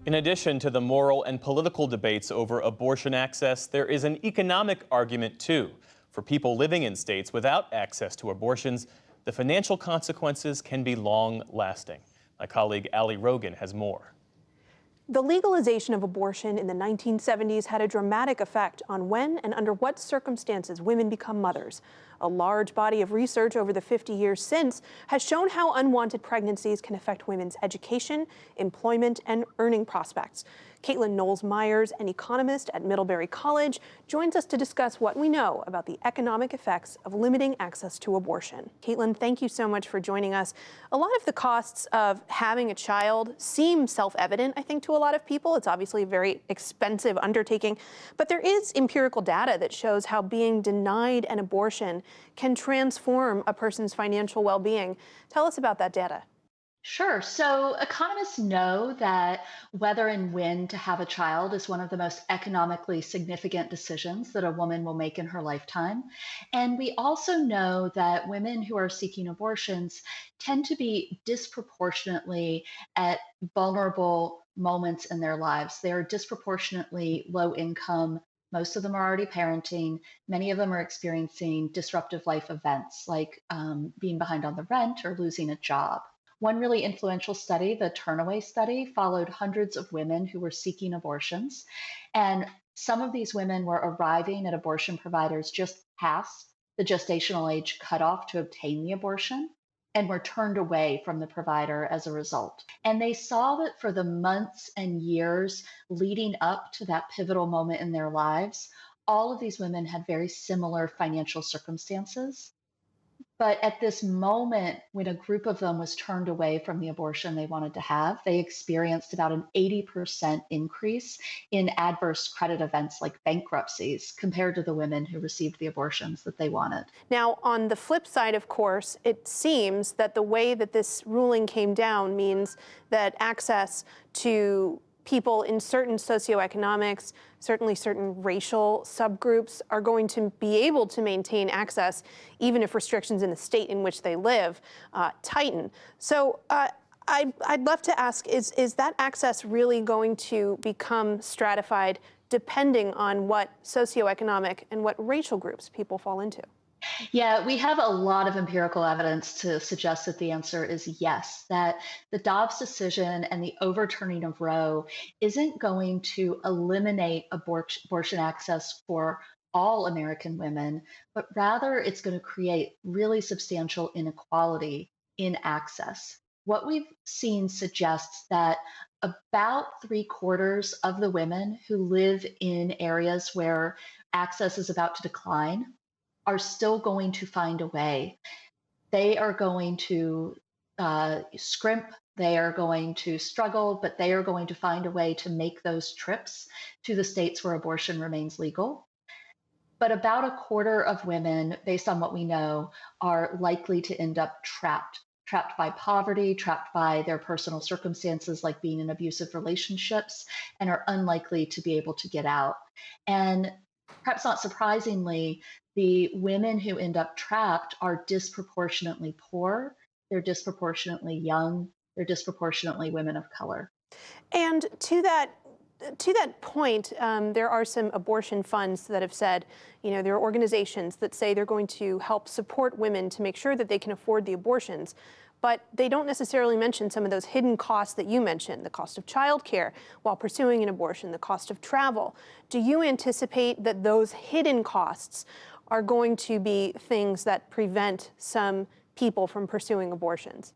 In addition to the moral and political debates over abortion access, there is an economic argument too. For people living in states without access to abortions, the financial consequences can be long lasting. My colleague Ali Rogin has more. The legalization of abortion in the 1970s had a dramatic effect on when and under what circumstances women become mothers. A large body of research over the 50 years since has shown how unwanted pregnancies can affect women's education, employment, and earning prospects. Caitlin Knowles-Myers, an economist at Middlebury College, joins us to discuss what we know about the economic effects of limiting access to abortion. Caitlin, thank you so much for joining us. A lot of the costs of having a child seem self-evident, I think, to a lot of people. It's obviously a very expensive undertaking, but there is empirical data that shows how being denied an abortion can transform a person's financial well-being. Tell us about that data. Sure. So economists know that whether and when to have a child is one of the most economically significant decisions that a woman will make in her lifetime. And we also know that women who are seeking abortions tend to be disproportionately at vulnerable moments in their lives. They are disproportionately low income. Most of them are already parenting. Many of them are experiencing disruptive life events like being behind on the rent or losing a job. One really influential study, the Turnaway study, followed hundreds of women who were seeking abortions. And some of these women were arriving at abortion providers just past the gestational age cutoff to obtain the abortion and were turned away from the provider as a result. And they saw that for the months and years leading up to that pivotal moment in their lives, all of these women had very similar financial circumstances. But at this moment, when a group of them was turned away from the abortion they wanted to have, they experienced about an 80% increase in adverse credit events like bankruptcies compared to the women who received the abortions that they wanted. Now, on the flip side, of course, it seems that the way that this ruling came down means that access to people in certain socioeconomics, certainly certain racial subgroups, are going to be able to maintain access even if restrictions in the state in which they live tighten. So I'd love to ask, is that access really going to become stratified depending on what socioeconomic and what racial groups people fall into? Yeah, we have a lot of empirical evidence to suggest that the answer is yes, that the Dobbs decision and the overturning of Roe isn't going to eliminate abortion access for all American women, but rather it's going to create really substantial inequality in access. What we've seen suggests that about three-quarters of the women who live in areas where access is about to decline are still going to find a way. They are going to scrimp, they are going to struggle, but they are going to find a way to make those trips to the states where abortion remains legal. But about a quarter of women, based on what we know, are likely to end up trapped by poverty, trapped by their personal circumstances, like being in abusive relationships, and are unlikely to be able to get out. And perhaps not surprisingly, the women who end up trapped are disproportionately poor, they're disproportionately young, they're disproportionately women of color. And to that point, there are some abortion funds that have said, there are organizations that say they're going to help support women to make sure that they can afford the abortions. But they don't necessarily mention some of those hidden costs that you mentioned, the cost of childcare while pursuing an abortion, the cost of travel. Do you anticipate that those hidden costs are going to be things that prevent some people from pursuing abortions?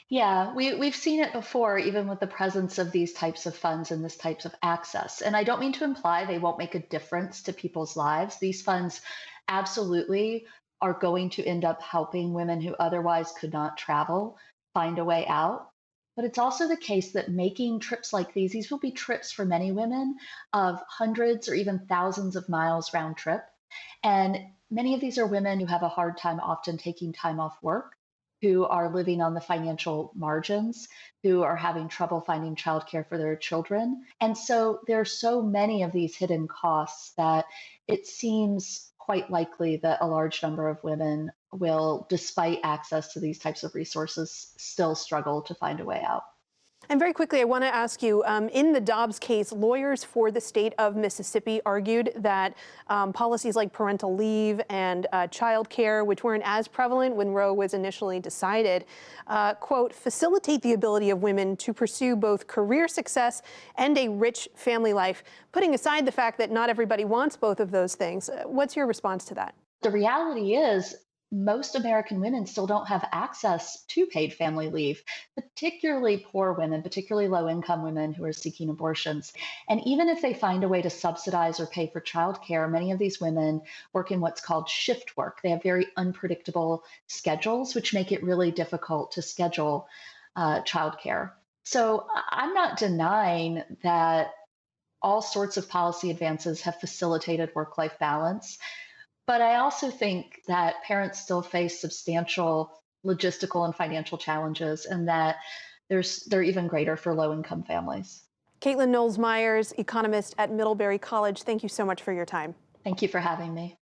Yeah, we've seen it before, even with the presence of these types of funds and this types of access. And I don't mean to imply they won't make a difference to people's lives. These funds absolutely are going to end up helping women who otherwise could not travel find a way out. But it's also the case that making trips like these will be trips for many women of hundreds or even thousands of miles round trip. And many of these are women who have a hard time often taking time off work, who are living on the financial margins, who are having trouble finding childcare for their children. And so there are so many of these hidden costs that it seems quite likely that a large number of women will, despite access to these types of resources, still struggle to find a way out. And very quickly, I want to ask you, in the Dobbs case, lawyers for the state of Mississippi argued that policies like parental leave and child care, which weren't as prevalent when Roe was initially decided, quote, facilitate the ability of women to pursue both career success and a rich family life, putting aside the fact that not everybody wants both of those things. What's your response to that? The reality is, most American women still don't have access to paid family leave, particularly poor women, particularly low income women who are seeking abortions. And even if they find a way to subsidize or pay for childcare, many of these women work in what's called shift work. They have very unpredictable schedules, which make it really difficult to schedule childcare. So I'm not denying that all sorts of policy advances have facilitated work life balance. But I also think that parents still face substantial logistical and financial challenges, and that they're even greater for low income families. Caitlin Knowles-Myers, economist at Middlebury College, thank you so much for your time. Thank you for having me.